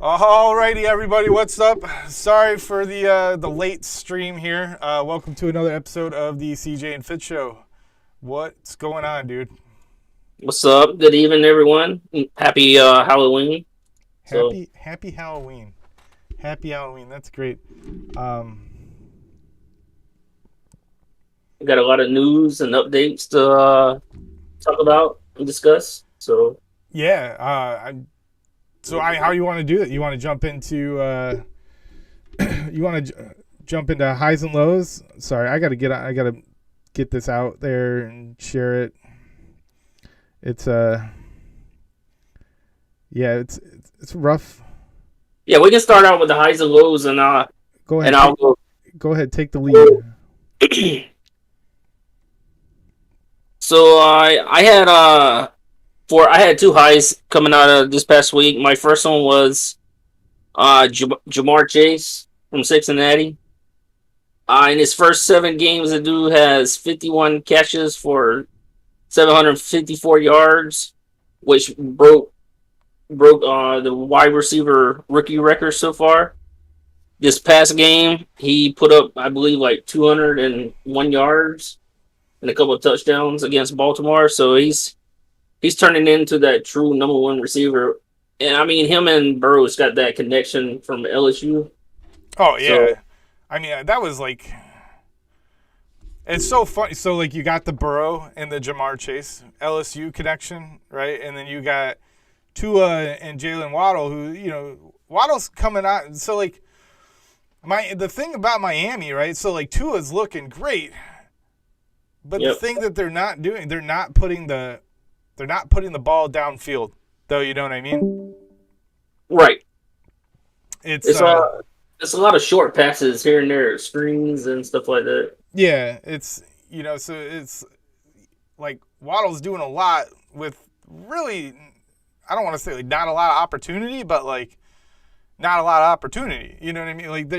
Alrighty, everybody, what's up? Sorry for the late stream here. Welcome to another episode of the CJ and Fitz Show. What's going on, dude? What's up? Good evening, everyone. Happy Halloween. Happy Halloween. Happy Halloween. That's great. We got a lot of news and updates to talk about and discuss. So yeah. How you want to do it? You want to jump into jump into highs and lows? Sorry, I gotta get this out there and share it. It's it's rough. Yeah, we can start out with the highs and lows, and go ahead. And I'll go. Go ahead, take the lead. So I had two highs coming out of this past week. My first one was Jamar Chase from Cincinnati. In his first 7 games, the dude has 51 catches for 754 yards, which broke the wide receiver rookie record so far. This past game, he put up, I believe, like 201 yards and a couple of touchdowns against Baltimore. So he's turning into that true number 1 receiver. And I mean, him and Burrow's got that connection from LSU. Oh yeah, so, I mean that was like, it's so funny. So like you got the Burrow and the Jamar Chase LSU connection, right? And then you got Tua and Jalen Waddle, who Waddle's coming out. So like the thing about Miami, right? So like Tua's looking great, but the thing that they're not doing, they're not putting the ball downfield, though. You know what I mean? Right. It's a lot of short passes here and there, screens and stuff like that. Yeah, it's so it's like Waddle's doing a lot with really, I don't want to say like not a lot of opportunity, but like not a lot of opportunity. You know what I mean? Like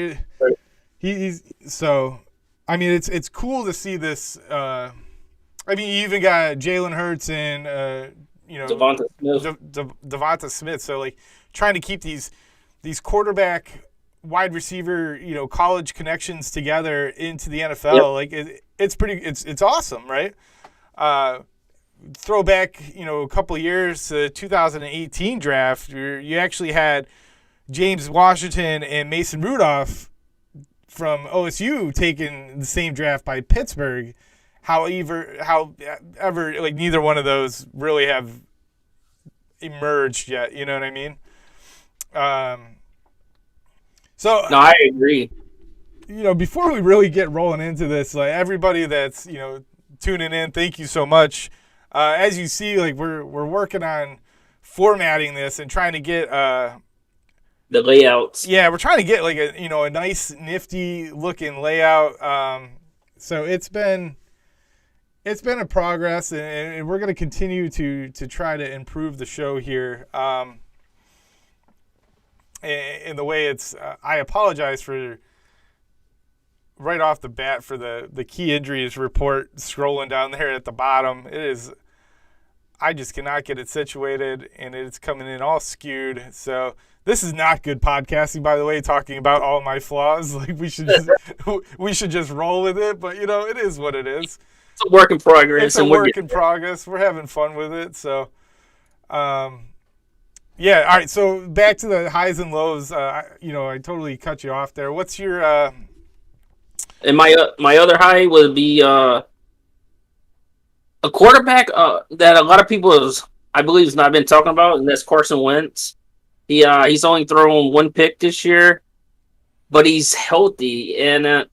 he's so. I mean, it's cool to see this. I mean, you even got Jalen Hurts and Devonta Smith. So like trying to keep these quarterback, wide receiver, college connections together into the NFL. Like it's awesome, right? Throw back, a couple of years to 2018 draft, where you actually had James Washington and Mason Rudolph from OSU taken the same draft by Pittsburgh. However, like neither one of those really have emerged yet. You know what I mean? So no, I agree. Before we really get rolling into this, like everybody that's tuning in, thank you so much. As you see, like we're working on formatting this and trying to get the layouts. Yeah, we're trying to get like a nice, nifty looking layout. So it's been a progress, and we're going to continue to try to improve the show here. In the way it's, I apologize for right off the bat for the key injuries report scrolling down there at the bottom. It is, I just cannot get it situated, and it's coming in all skewed. So this is not good podcasting, by the way, talking about all my flaws. Like we should just roll with it, but it is what it is. It's a work in progress. It's a work in progress. We're having fun with it. So, yeah. All right. So back to the highs and lows. I totally cut you off there. What's your? And my other high would be a quarterback that a lot of people I believe has not been talking about, and that's Carson Wentz. He's only thrown 1 pick this year, but he's healthy. And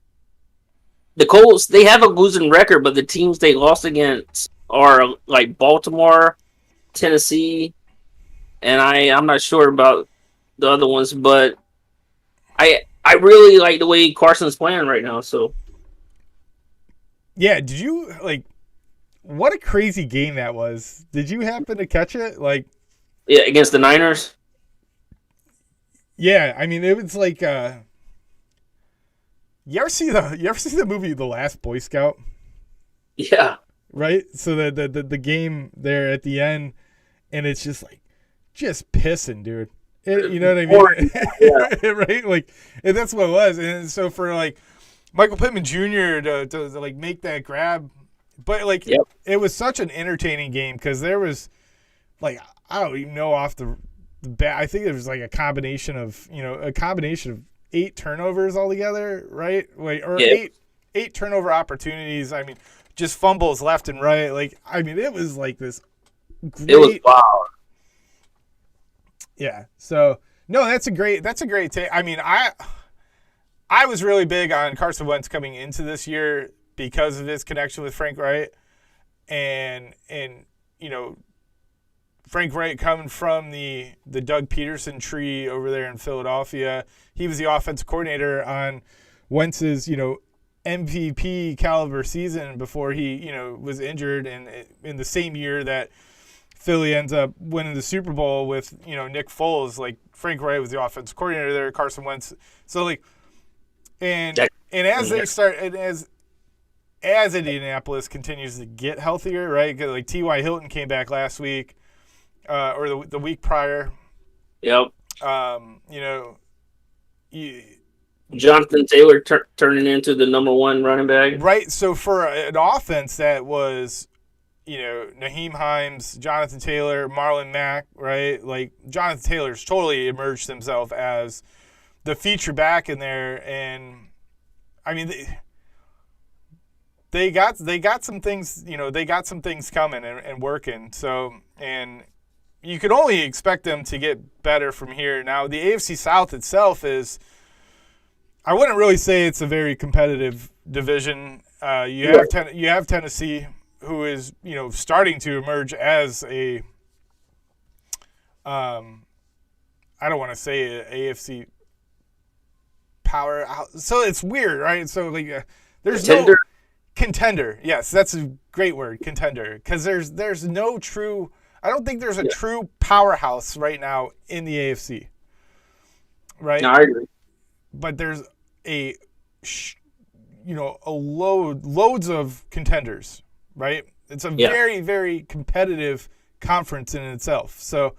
the Colts, they have a losing record, but the teams they lost against are like Baltimore, Tennessee, and I'm not sure about the other ones, but I really like the way Carson's playing right now. So yeah, did you what a crazy game that was? Did you happen to catch it? Yeah, against the Niners. Yeah, I mean it was like. You ever see the movie The Last Boy Scout? Yeah. Right? So the game there at the end, and it's just pissing, dude. You know what I mean? Yeah. Right? Like, and that's what it was. And so for like Michael Pittman Jr. to like make that grab, but like Yep. it was such an entertaining game because there was like I don't even know off the bat. I think there was like a combination of 8 turnovers altogether, right? Like or Yep. eight turnover opportunities. I mean, just fumbles left and right. Like I mean, it was like this great. It was wild. Yeah. So no, that's a great take. I mean, I was really big on Carson Wentz coming into this year because of his connection with Frank Wright, and Frank Wright coming from the Doug Peterson tree over there in Philadelphia. He was the offensive coordinator on Wentz's MVP caliber season before he was injured, and in the same year that Philly ends up winning the Super Bowl with Nick Foles. Like Frank Wright was the offensive coordinator there, Carson Wentz. So like, and as they start, and as Indianapolis continues to get healthier, right? Because like T.Y. Hilton came back last week, or the week prior. Yep. Jonathan Taylor turning into the number 1 running back. Right. So for an offense that was, Naheem Hines, Jonathan Taylor, Marlon Mack, right? Like Jonathan Taylor's totally emerged himself as the feature back in there, and I mean they got some things, they got some things coming and working. So and you could only expect them to get better from here. Now the AFC South itself is, I wouldn't really say it's a very competitive division. You have Tennessee, who is starting to emerge as a I don't want to say an AFC power. So it's weird, right? So like there's no contender. Yes, that's a great word, contender, because there's no true. I don't think there's a true powerhouse right now in the AFC. Right? No, I agree. But there's loads of contenders, right? It's a very, very competitive conference in itself. So,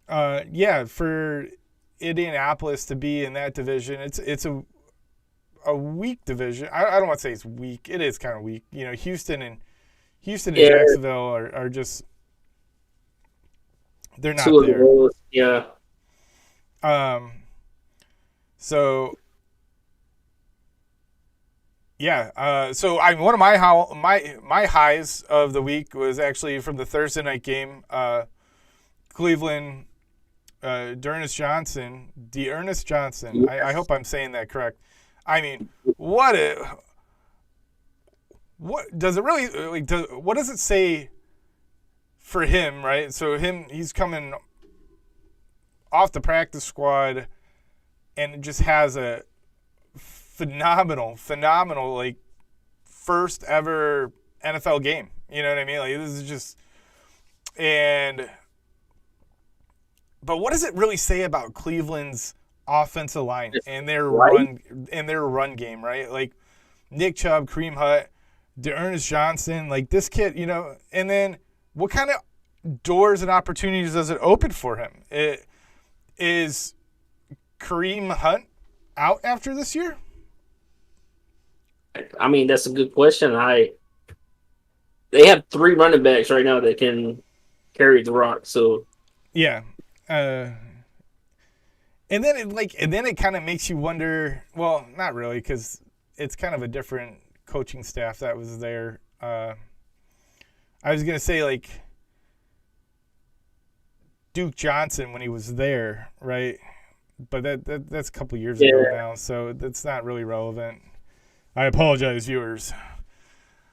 for Indianapolis to be in that division, it's a weak division. I don't want to say it's weak. It is kind of weak. Houston and Jacksonville are just they're not Two there. Of those, yeah. So. Yeah, so one of my highs of the week was actually from the Thursday night game. Cleveland, D'Ernest Johnson. I hope I'm saying that correct. I mean, what does it really what does it say for him, right? So he's coming off the practice squad and just has a phenomenal like first ever NFL game. You know what I mean? Like this is just but what does it really say about Cleveland's offensive line and their run game, right? Like Nick Chubb, Kareem Hunt, D'Ernest Johnson, like this kid, and then what kind of doors and opportunities does it open for him? Is Kareem Hunt out after this year? I mean, that's a good question. They have 3 running backs right now that can carry the rock. So yeah, and then it kind of makes you wonder. Well, not really, because it's kind of a different coaching staff that was there. I was gonna say like Duke Johnson when he was there, right? But that's a couple years ago now, so that's not really relevant. I apologize, viewers.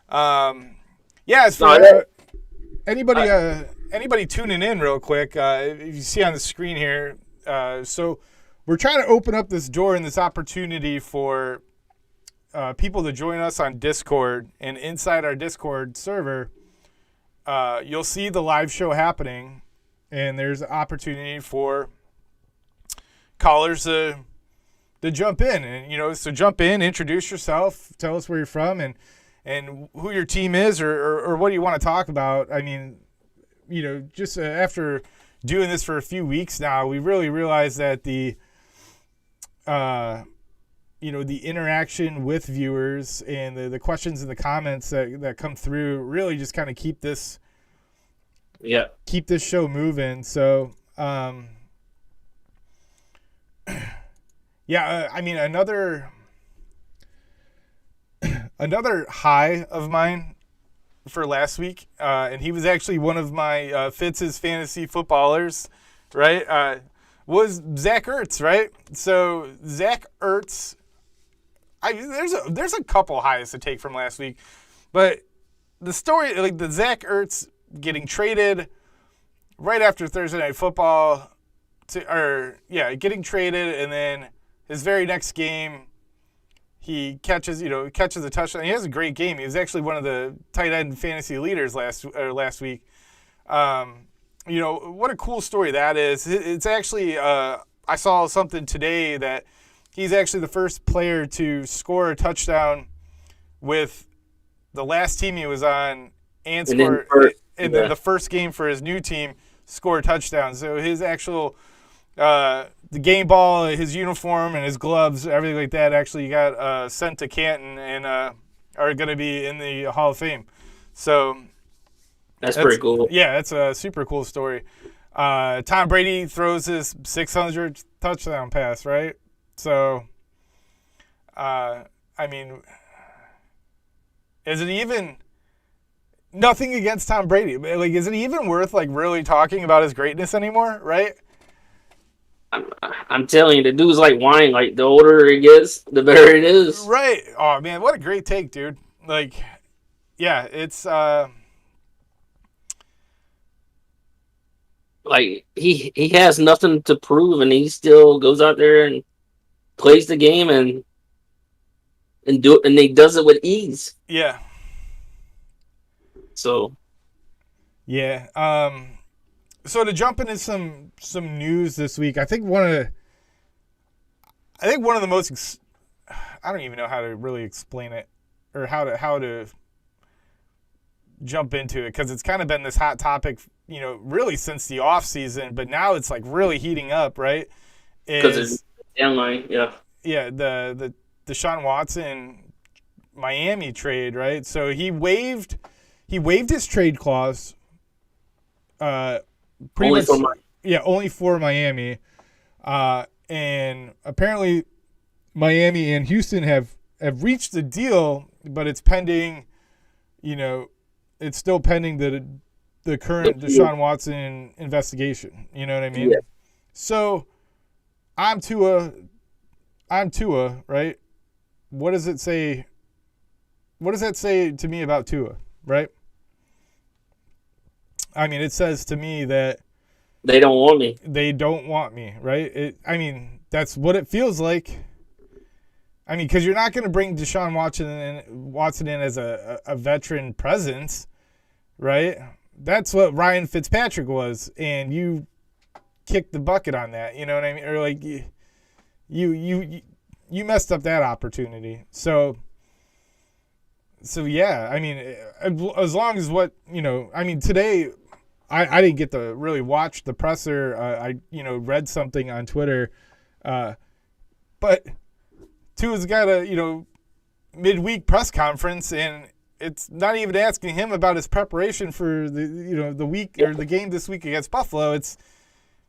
As for anybody tuning in real quick, if you see on the screen here, so we're trying to open up this door and this opportunity for people to join us on Discord. And inside our Discord server, you'll see the live show happening, and there's an opportunity for callers to jump in, and so jump in, introduce yourself, tell us where you're from and who your team is or what do you want to talk about. I mean, just after doing this for a few weeks now, we really realized that the interaction with viewers and the questions in the comments that come through really just kind of keep this show moving. So, I mean, another high of mine for last week, and he was actually one of my Fitz's fantasy footballers, right? Was Zach Ertz, right? So Zach Ertz, there's a couple highs to take from last week, but the story, like the Zach Ertz getting traded right after Thursday Night Football, getting traded, and then his very next game, he catches a touchdown. He has a great game. He was actually one of the tight end fantasy leaders last week. What a cool story that is. It's actually, I saw something today that he's actually the first player to score a touchdown with the last team he was on and then the first game for his new team score a touchdown. So his actual the game ball, his uniform, and his gloves, everything like that actually got sent to Canton and are going to be in the Hall of Fame. So that's pretty cool. Yeah, that's a super cool story. Tom Brady throws his 600th touchdown pass, right? So, I mean, is it even nothing against Tom Brady? Like, is it even worth like really talking about his greatness anymore? Right? I'm telling you, the dude's like wine. Like, the older it gets, the better it is. Right. Oh man, what a great take, dude. Like, yeah, it's like he has nothing to prove, and he still goes out there and plays the game and he does it with ease. Yeah. So. Yeah. So to jump into some news this week, I think one of the most I don't even know how to really explain it or how to jump into it, because it's kind of been this hot topic, really since the off season, but now it's like really heating up, right? Because it's downline, yeah. Yeah, the Deshaun Watson Miami trade, right? So he waived his trade clause. Only for Miami. And apparently Miami and Houston have reached the deal, but it's pending, it's still pending the current Deshaun Watson investigation. You know what I mean? Yeah. So I'm Tua, right? What does it say? What does that say to me about Tua, right? I mean, it says to me that they don't want me. They don't want me, right? That's what it feels like. I mean, because you're not going to bring Deshaun Watson in as a veteran presence, right? That's what Ryan Fitzpatrick was, and you kicked the bucket on that. You know what I mean? Or like you messed up that opportunity. So yeah. I mean, as long as today. I didn't get to really watch the presser. I read something on Twitter, but Tua's got a midweek press conference, and it's not even asking him about his preparation for the week or the game this week against Buffalo. It's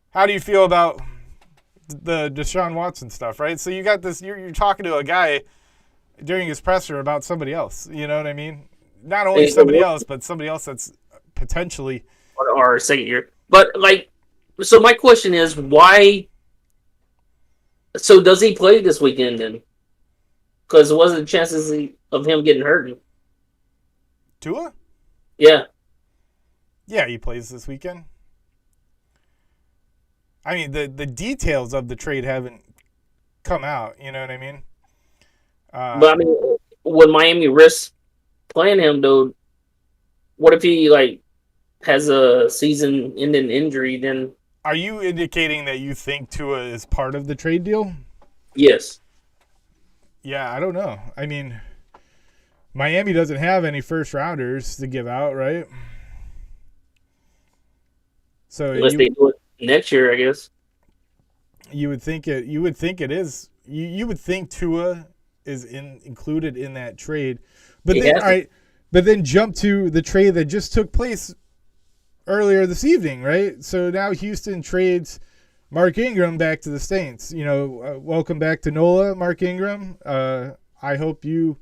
how do you feel about the Deshaun Watson stuff, right? So you got this. You're talking to a guy during his presser about somebody else. You know what I mean? Not only somebody else, but somebody else that's potentially. Or second year. But, so my question is, why... So does he play this weekend, then? Because what are the chances of him getting hurt? Tua? Yeah. Yeah, he plays this weekend. I mean, the details of the trade haven't come out, you know what I mean? But, I mean, would Miami risk playing him, though? What if he, has a season-ending injury, then... Are you indicating that you think Tua is part of the trade deal? Yes. Yeah, I don't know. I mean, Miami doesn't have any first-rounders to give out, right? So Unless they do it next year, I guess. You would think it. You would think it is. You would think Tua is included in that trade, but then all right. But then jump to the trade that just took place earlier this evening, right? So now Houston trades Mark Ingram back to the Saints. Welcome back to NOLA, Mark Ingram. I hope you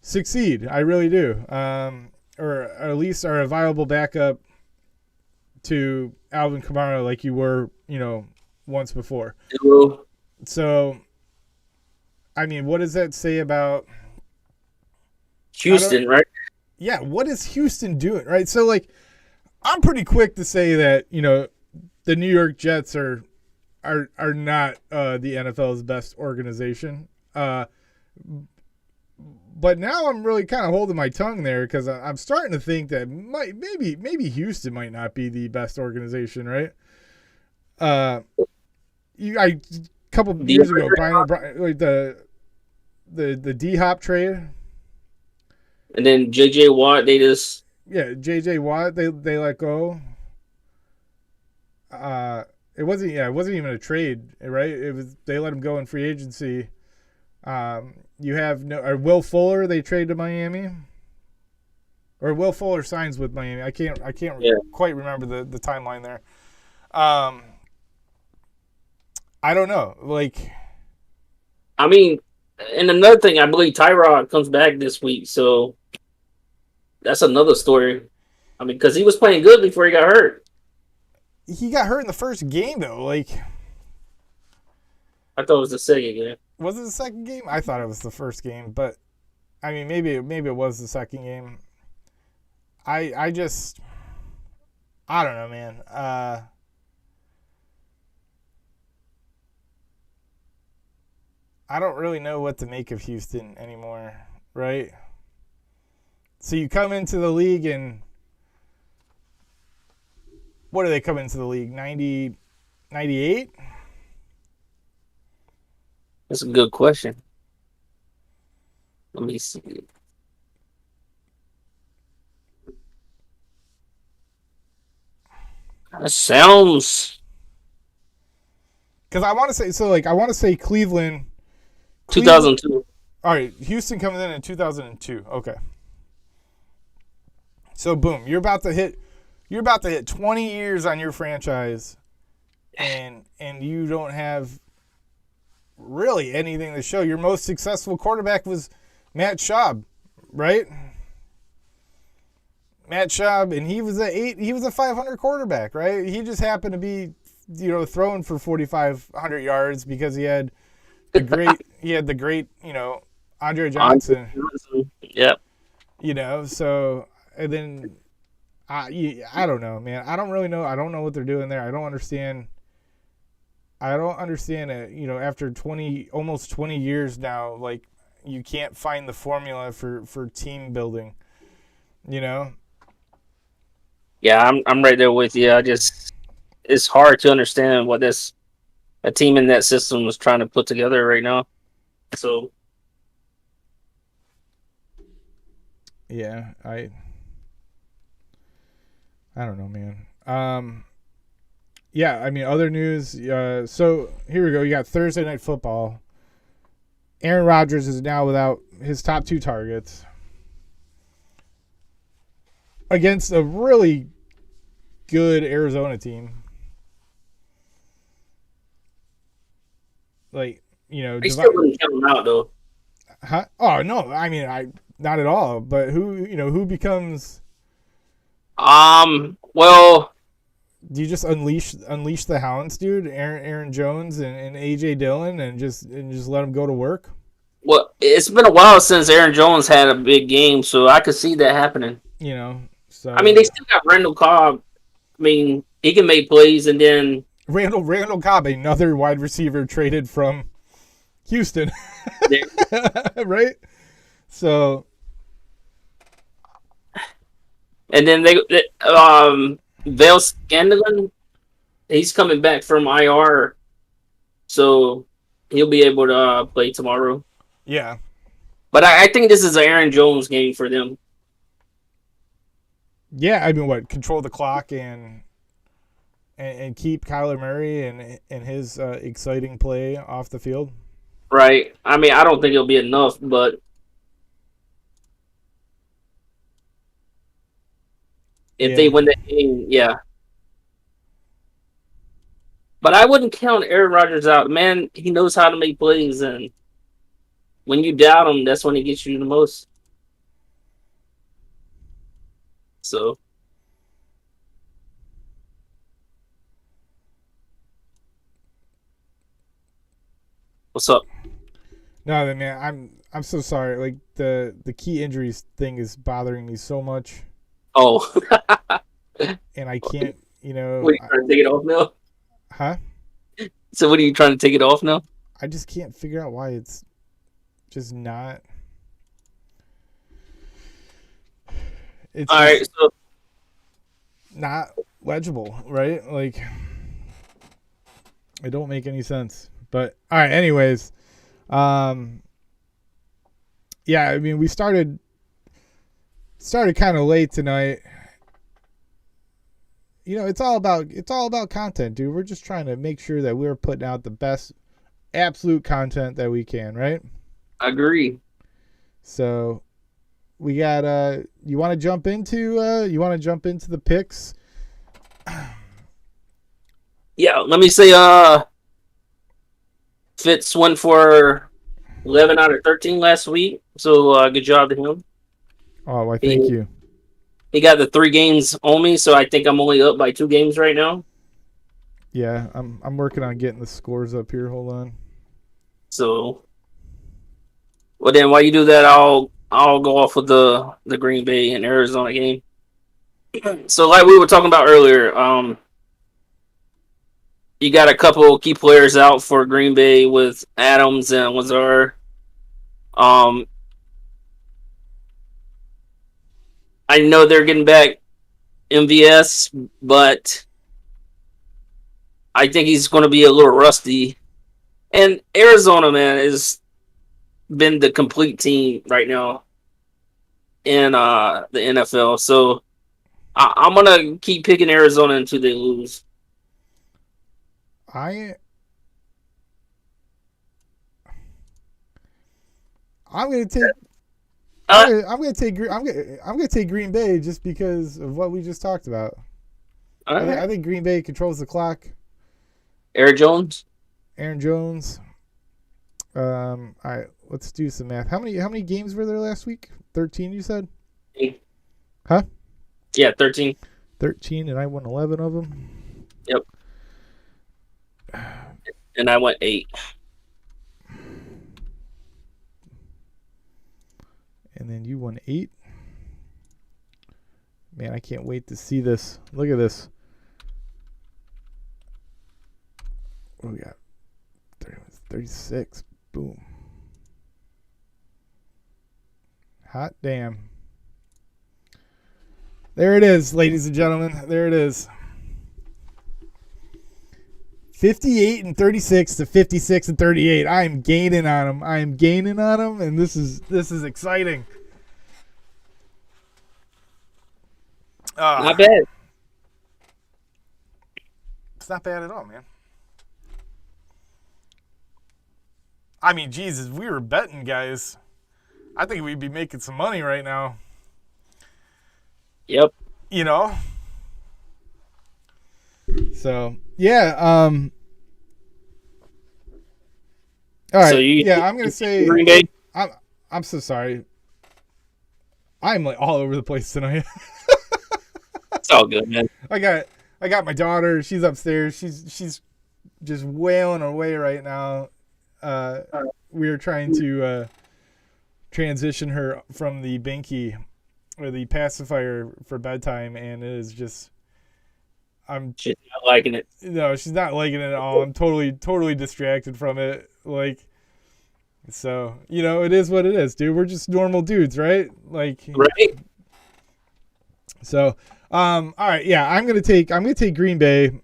succeed. I really do. Or at least are a viable backup to Alvin Kamara like you were, once before. So, I mean, what does that say about Houston, right? Yeah, what is Houston doing, right? So, like, I'm pretty quick to say that, the New York Jets are not the NFL's best organization. But now I'm really kind of holding my tongue there because I'm starting to think that maybe Houston might not be the best organization, right? A couple of years ago, the D-Hop trade. And then J.J. Watt, J.J. Watt, they let go. It wasn't even a trade, right? It was they let him go in free agency. You have Will Fuller, they trade to Miami, or Will Fuller signs with Miami. I can't quite remember the timeline there. I don't know. Like, I mean, and another thing, I believe Tyrod comes back this week, so that's another story. I mean, because he was playing good before he got hurt. He got hurt in the first game, though. Like, I thought it was the second game. Was it the second game? I thought it was the first game, but I mean, maybe it was the second game. I don't know, man. I don't really know what to make of Houston anymore, right? So you come into the league and what do they come into the league? 90, 98? That's a good question. Let me see. That sounds. Because I want to say Cleveland. 2002. All right, Houston coming in 2002. Okay. So boom, you're about to hit 20 years on your franchise, and you don't have really anything to show. Your most successful quarterback was Matt Schaub, right? Matt Schaub, and he was a 500 quarterback, right? He just happened to be, throwing for 4,500 yards because he had the great, Andre Johnson. Yep. So and then I don't know, man. I don't really know. I don't know what they're doing there. I don't understand it. After almost 20 years now, like, you can't find the formula for team building. Yeah, I'm right there with you. It's hard to understand what a team in that system was trying to put together right now. So yeah, I don't know, man. Yeah, I mean, other news. So here we go. You got Thursday Night Football. Aaron Rodgers is now without his top two targets against a really good Arizona team. Like, they still wouldn't count him out though. Huh? Oh no, I mean, not at all. But who becomes? Well, do you just unleash the hounds, dude? Aaron Jones and AJ Dillon, and just let them go to work. Well, it's been a while since Aaron Jones had a big game, so I could see that happening. So I mean, they still got Randall Cobb. I mean, he can make plays, and then Randall Cobb, another wide receiver traded from Houston, right? So, and then Vale Scanlon, he's coming back from IR, so he'll be able to play tomorrow. Yeah, but I think this is an Aaron Jones game for them. Yeah, I mean, control the clock and and keep Kyler Murray and his exciting play off the field? Right. I mean, I don't think it'll be enough, but if they win that game, yeah. But I wouldn't count Aaron Rodgers out. Man, he knows how to make plays, and when you doubt him, that's when he gets you the most. So, what's up? No, man, I'm so sorry. Like the key injuries thing is bothering me so much, Oh, and I can't. what are you trying to take it off now? Huh? So, what are you trying to take it off now? I just can't figure out why it's just not. It's all right, so not legible, right? Like, it don't make any sense. But all right, anyways, yeah, I mean, we started kind of late tonight. It's all about content, dude. We're just trying to make sure that we're putting out the best absolute content that we can, right? I agree. So we got you want to jump into the picks? Yeah, let me say Fitz went for 11 out of 13 last week. So good job to him. Oh, why thank you. He got the 3 games on me, so I think I'm only up by 2 games right now. Yeah, I'm working on getting the scores up here. Hold on. So, well then, while you do that, I'll go off with the Green Bay and Arizona game. So, like we were talking about earlier, you got a couple key players out for Green Bay with Adams and Lazard. I know they're getting back MVS, but I think he's going to be a little rusty. And Arizona, man, has been the complete team right now in the NFL. So I'm going to keep picking Arizona until they lose. I'm gonna take. I'm gonna take Green Bay just because of what we just talked about. I think Green Bay controls the clock. Aaron Jones. All right, let's do some math. How many games were there last week? 13, you said? Huh? Yeah, 13. 13, and I won 11 of them. Yep. And I went 8. And then you won 8. Man, I can't wait to see this. Look at this. What do we got? 36. Boom. Hot damn. There it is, ladies and gentlemen. There it is. 58 and 36 to 56 and 38. I am gaining on them. And this is exciting. Not bad. It's not bad at all, man. I mean, Jesus, we were betting, guys. I think we'd be making some money right now. Yep. So, yeah. All right. So I'm going to say Green Bay? I'm so sorry. I'm like all over the place tonight. It's all good, man. I got my daughter. She's upstairs. She's just wailing away right now. We are trying to transition her from the binky or the pacifier for bedtime, and it is just She's not liking it. No, she's not liking it at all. I'm totally distracted from it. Like, so it is what it is, dude. We're just normal dudes, right? Like, right. So, all right, yeah, I'm gonna take Green Bay.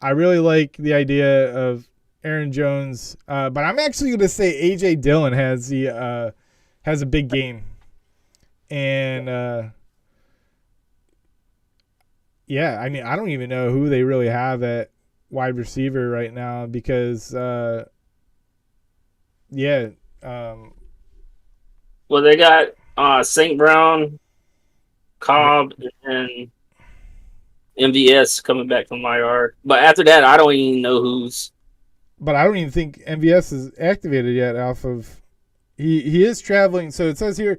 I really like the idea of Aaron Jones, but I'm actually gonna say AJ Dillon has a big game, and yeah, I mean, I don't even know who they really have at wide receiver right now because, yeah. Well, they got St. Brown, Cobb, and MVS coming back from IR. But after that, I don't even know who's. But I don't even think MVS is activated yet off of. He is traveling. So it says here,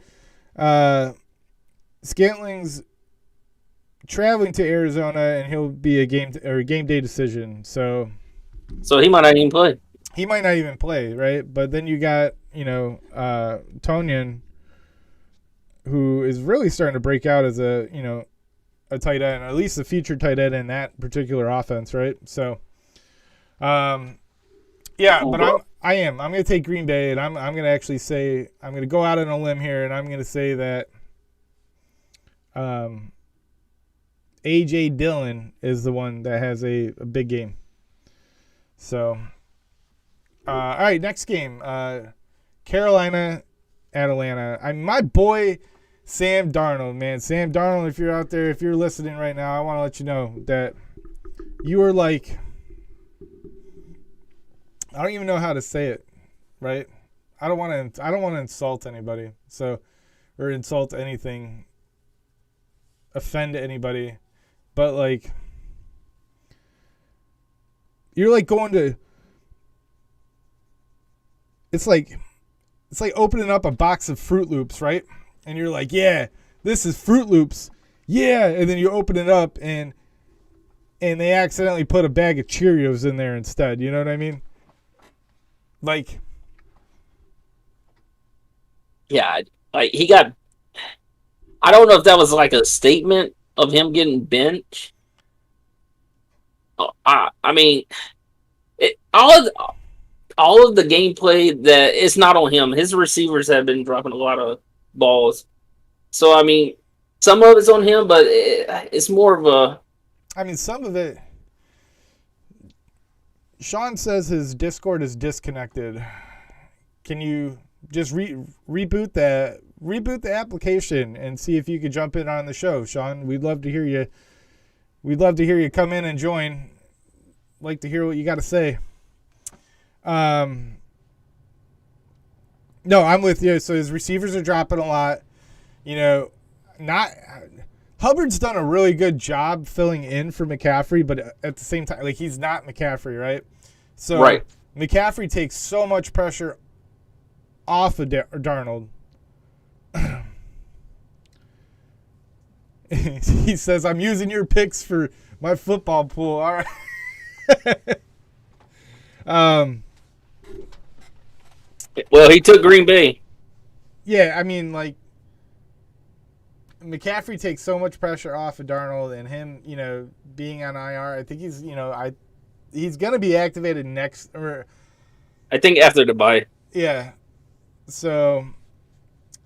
Scantling's traveling to Arizona, and he'll be a game day decision. So he might not even play. He might not even play, right? But then you got Tonyan, who is really starting to break out as a tight end, or at least a featured tight end in that particular offense, right? So, yeah, but I'm going to take Green Bay, and I'm going to actually say I'm going to go out on a limb here, and I'm going to say that A.J. Dillon is the one that has a big game. So, all right, next game, Carolina at Atlanta. My boy Sam Darnold, man. Sam Darnold, if you're out there, if you're listening right now, I want to let you know that you are like, I don't even know how to say it, right? I don't want to insult anybody, or insult anything, offend anybody, but like, you're like going to. It's like opening up a box of Fruit Loops, right? And you're like, yeah, this is Fruit Loops, yeah, and then you open it up and they accidentally put a bag of Cheerios in there instead. You know what I mean? Like, yeah, like he got. I don't know if that was like a statement of him getting benched. I mean, all of the gameplay that it's not on him. His receivers have been dropping a lot of balls. So, I mean, some of it's on him, but it's more of a... I mean, some of it... Sean says his Discord is disconnected. Can you just reboot the application and see if you could jump in on the show, Sean? We'd love to hear you. We'd love to hear you come in and join. Like to hear what you got to say. No, I'm with you. So his receivers are dropping a lot. Hubbard's done a really good job filling in for McCaffrey, but at the same time, like, he's not McCaffrey, right? So right. McCaffrey takes so much pressure off of Darnold. He says, "I'm using your picks for my football pool." All right. Well, he took Green Bay. Yeah, I mean, like, McCaffrey takes so much pressure off of Darnold, and him, being on IR. I think he's, he's gonna be activated next. I think after the bye. Yeah. So,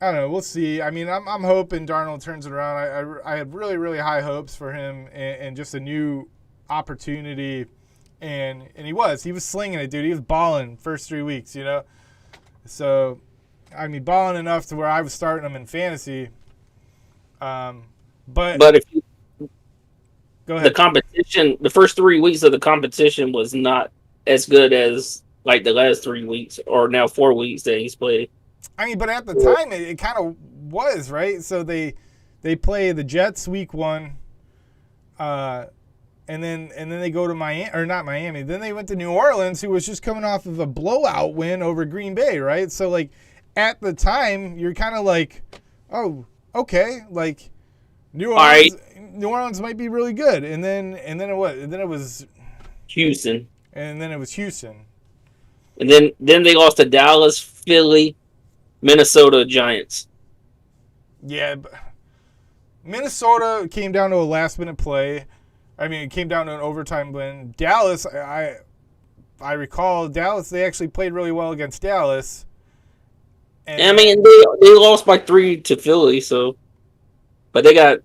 I don't know. We'll see. I mean, I'm hoping Darnold turns it around. I had really, really high hopes for him and just a new opportunity, and he was slinging it, dude. He was balling first 3 weeks, So, I mean, balling enough to where I was starting him in fantasy. But if you, go ahead. The competition, the first 3 weeks of the competition was not as good as like the last 3 weeks or now 4 weeks that he's played. I mean, but at the time it kind of was, right? So they play the Jets week 1, and then they go to Miami, or not Miami. Then they went to New Orleans, who was just coming off of a blowout win over Green Bay, right? So, like, at the time, you're kind of like, oh, okay, like New Orleans might be really good, and then it was Houston, and then it was Houston, and then they lost to Dallas, Philly, Minnesota, Giants. Yeah, but Minnesota came down to a last-minute play. I mean, it came down to an overtime win. Dallas, I recall Dallas. They actually played really well against Dallas. And I mean, they lost by 3 to Philly, so, but they got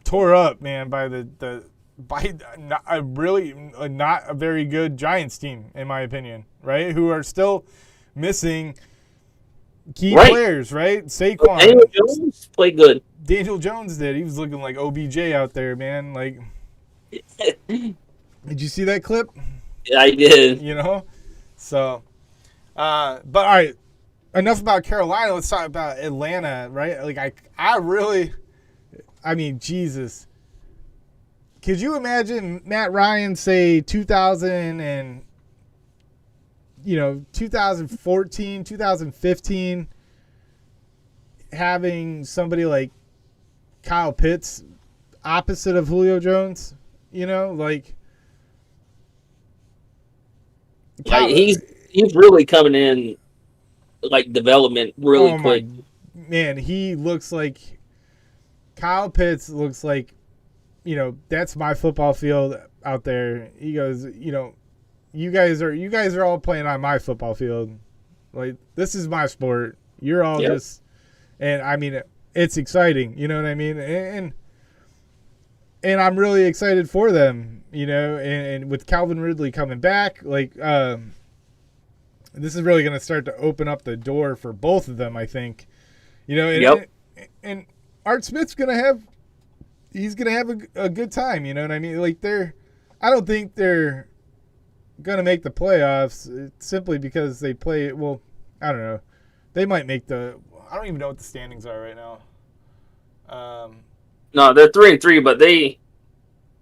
tore up, man, by not a very good Giants team, in my opinion, right? Who are still missing key players, right? Saquon. Daniel Jones played good. Daniel Jones did. He was looking like OBJ out there, man. Like, did you see that clip? Yeah, I did. You know? So, but all right, enough about Carolina. Let's talk about Atlanta, right? Like, I mean, Jesus. Could you imagine Matt Ryan, say, 2014, 2015, having somebody like Kyle Pitts opposite of Julio Jones? You know, like Like he's really coming in like development really quick. Man, he looks like Kyle Pitts looks like, that's my football field out there. He goes, you guys are all playing on my football field. Like, this is my sport. You're all just, and I mean, it's exciting. You know what I mean? And I'm really excited for them, and with Calvin Ridley coming back, like, this is really going to start to open up the door for both of them, I think, and Art Smith's going to have a good time. You know what I mean? Like, I don't think they're going to make the playoffs simply because they play, well, I don't know. They might make I don't even know what the standings are right now. No, they're 3-3, but they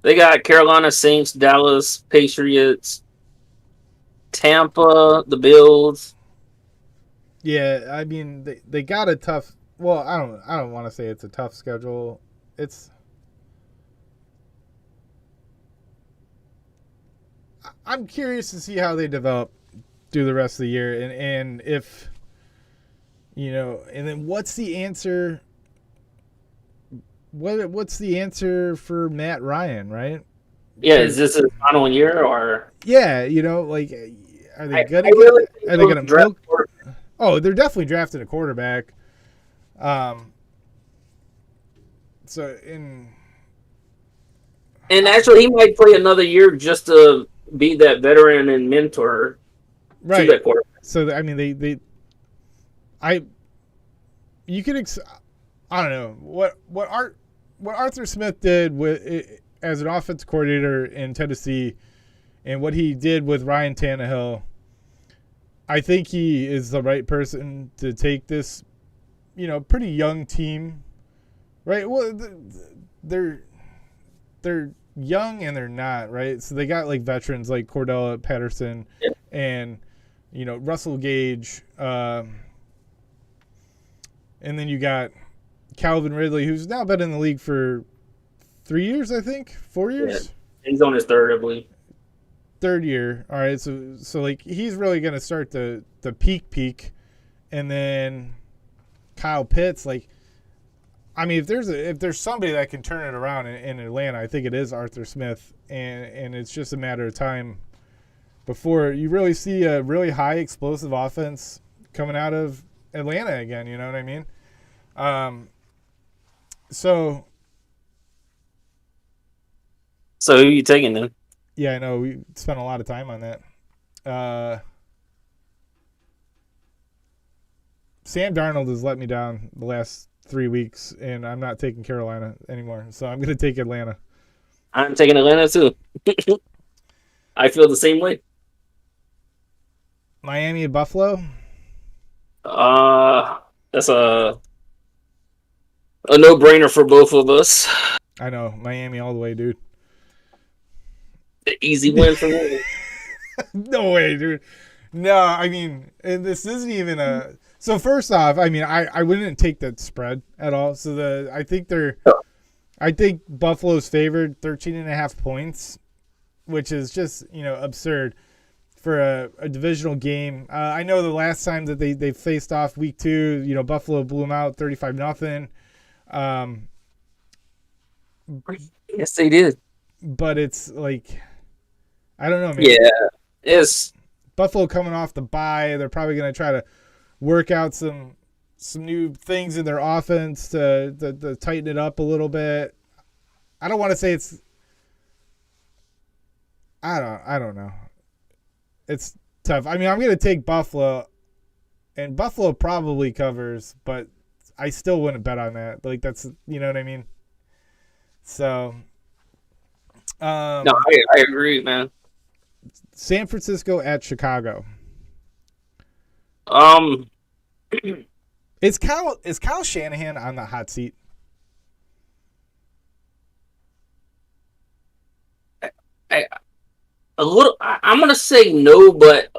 got Carolina, Saints, Dallas, Patriots, Tampa, the Bills. Yeah, I mean they got a tough. Well, I don't want to say it's a tough schedule. I'm curious to see how they develop through the rest of the year, and if and then what's the answer? What's the answer for Matt Ryan, right? Yeah, is this his final year or? Yeah, like, are they gonna milk? Oh, they're definitely drafting a quarterback. And actually, he might play another year just to be that veteran and mentor to that quarterback. So I mean, I don't know what Arthur Smith did as an offensive coordinator in Tennessee, and what he did with Ryan Tannehill. I think he is the right person to take this, pretty young team, right? Well, they're young and they're not, right? So they got like veterans like Cordell Patterson and Russell Gage, and then you got Calvin Ridley, who's now been in the league for 3 years, I think, 4 years. Yeah. He's on his third, I believe. Third year. All right, so like he's really gonna start the peak, and then Kyle Pitts. Like, I mean, if there's somebody that can turn it around in Atlanta, I think it is Arthur Smith, and it's just a matter of time before you really see a really high explosive offense coming out of Atlanta again. You know what I mean? So who are you taking then? Yeah, I know. We spent a lot of time on that. Sam Darnold has let me down the last 3 weeks, and I'm not taking Carolina anymore. So I'm going to take Atlanta. I'm taking Atlanta too. I feel the same way. Miami and Buffalo? That's a no-brainer for both of us. I know. Miami all the way, dude. The easy win for me. No way, dude. No, I mean, this isn't even a. So first off, I mean, I wouldn't take that spread at all. So I think Buffalo's favored 13.5 points, which is just absurd for a divisional game. I know the last time that they faced off week 2, Buffalo blew them out 35-0. Yes, they did. But it's like, I don't know, man. Yeah, it's Buffalo coming off the bye. They're probably going to try to work out some new things in their offense to tighten it up a little bit. I don't want to say it's. I don't know. It's tough. I mean, I'm going to take Buffalo, and Buffalo probably covers, but I still wouldn't bet on that. Like that's, you know what I mean? So, No, I agree, man. San Francisco at Chicago. Um, Is Kyle Shanahan on the hot seat? I'm gonna say no, but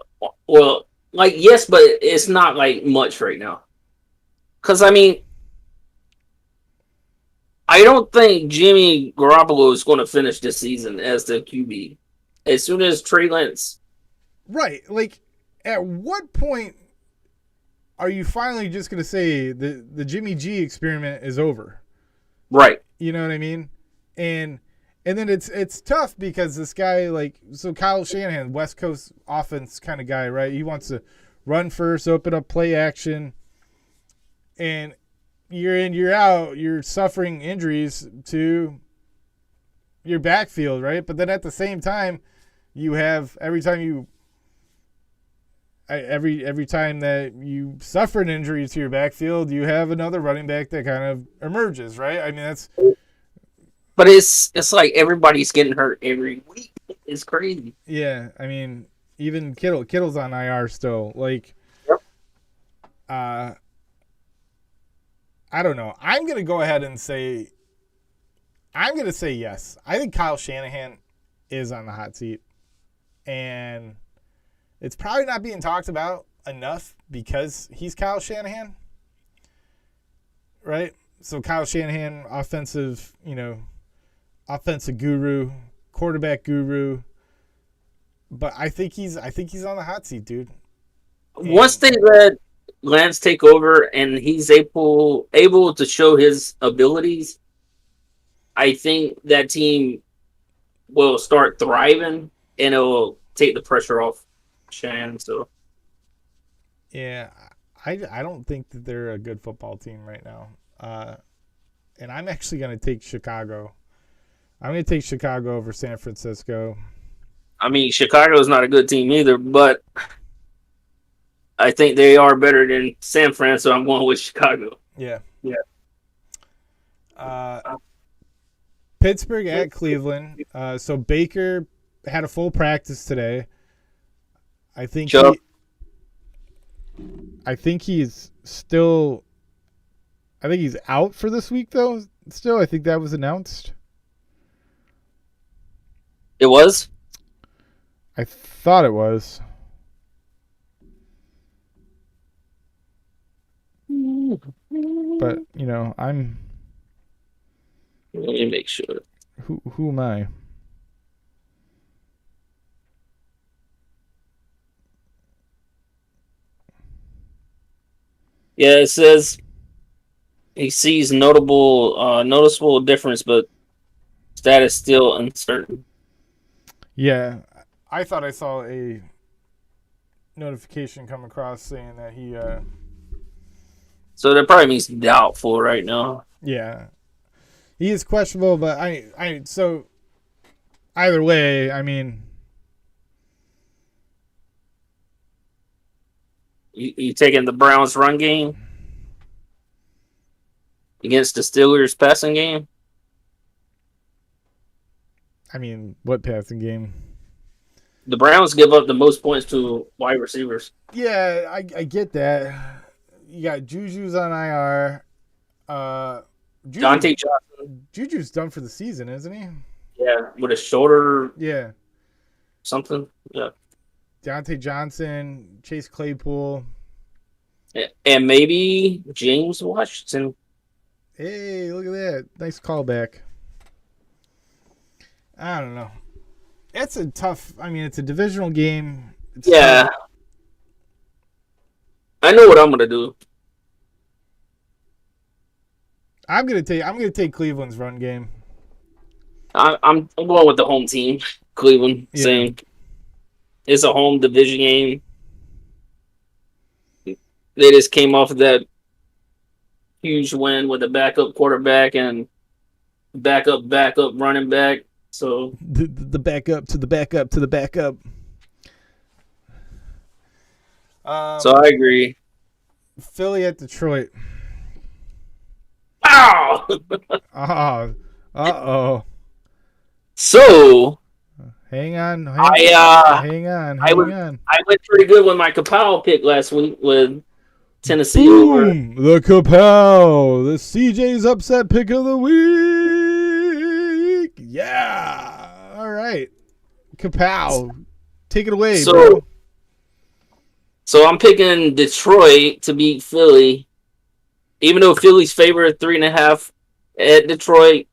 well, like yes, but it's not like much right now. Because I mean, I don't think Jimmy Garoppolo is going to finish this season as the QB. As soon as Trey Lance, right? Like, at what point are you finally just going to say the Jimmy G experiment is over? right? You know what I mean? And then it's tough because this guy, like, so Kyle Shanahan, West Coast offense kind of guy, right? He wants to run first, open up play action, and year in, year out, you're suffering injuries to your backfield, right? But then at the same time, you have every time that you suffer an injury to your backfield, you have another running back that kind of emerges, right? I mean, that's. But it's like everybody's getting hurt every week. It's crazy. Yeah, I mean, even Kittle's on IR still. Like, yep. I don't know. I'm gonna go ahead and say. I'm gonna say yes. I think Kyle Shanahan is on the hot seat, and it's probably not being talked about enough because he's Kyle Shanahan, right? So Kyle Shanahan, offensive guru, quarterback guru, but I think he's on the hot seat, dude. Once they let Lance take over and he's able to show his abilities, I think that team will start thriving and it will take the pressure off Shan. So, yeah, I don't think that they're a good football team right now. And I'm actually going to take Chicago. I'm going to take Chicago over San Francisco. I mean, Chicago is not a good team either, but I think they are better than San Fran, so I'm going with Chicago. Yeah. Yeah. Pittsburgh at Cleveland. So Baker had a full practice today. I think he's still. I think he's out for this week, though. Still, I think that was announced. It was? I thought it was. But, I'm... Let me make sure. Who am I? Yeah, it says he sees noticeable difference, but status still uncertain. Yeah, I thought I saw a notification come across saying that he. So that probably means doubtful right now. Yeah, he is questionable, but so either way, I mean, you taking the Browns run game against the Steelers passing game? I mean, what passing game? The Browns give up the most points to wide receivers. Yeah, I get that. You got Juju's on IR. Dante Johnson. Juju's done for the season, isn't he? Yeah, with a shoulder. Yeah. Something. Yeah. Dante Johnson, Chase Claypool. And maybe James Washington. Hey, look at that. Nice callback. I don't know. It's a tough. I mean, it's a divisional game. It's tough. I know what I'm gonna do. I'm gonna take Cleveland's run game. I'm going with the home team, Cleveland. Yeah. Same. It's a home division game. They just came off of that huge win with a backup quarterback and backup running back. So the backup to the backup to the backup. So I agree. Philly at Detroit. Kapow! Oh, uh-oh. So Hang on. I Hang on. I Hang was on. I went pretty good with my Kapow pick last week with Tennessee over. Boom! The Kapow. The CJ's upset pick of the week. Yeah. All right. Kapow. Take it away, bro. So I'm picking Detroit to beat Philly, even though Philly's favored 3.5 at Detroit.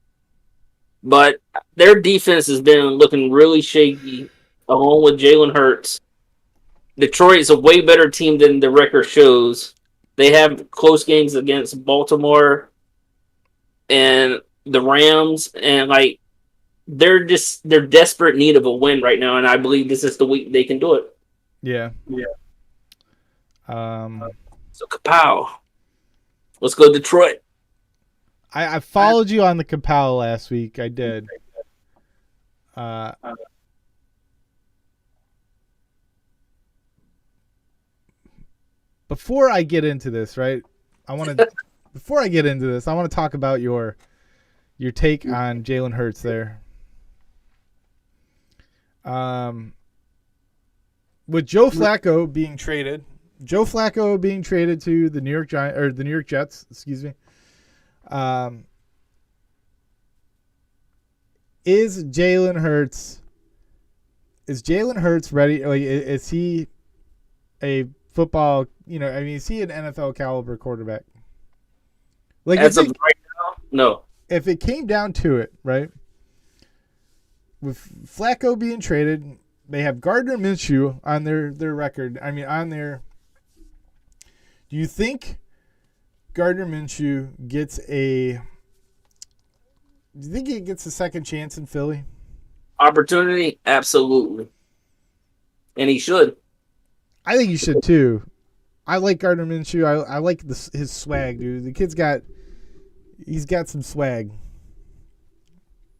But their defense has been looking really shaky, along with Jalen Hurts. Detroit is a way better team than the record shows. They have close games against Baltimore and the Rams, and like they're desperate need of a win right now, and I believe this is the week they can do it. Yeah. So kapow. Let's go Detroit. I followed you on the Kapow last week. I did. Before I get into this, right? Before I get into this, I want to talk about your take on Jalen Hurts there. With Joe Flacco being traded to the New York Jets, excuse me. Is Jalen Hurts ready? Like, is he a football? You know, I mean, is he an NFL caliber quarterback? Like, as of right now, no. If it came down to it, right? With Flacco being traded, they have Gardner Minshew on their record. I mean, on their. Do you think Gardner Minshew gets a? Do you think he gets a second chance in Philly? Opportunity, absolutely, and he should. I think he should too. I like Gardner Minshew. I like his swag, dude. The kid's got some swag.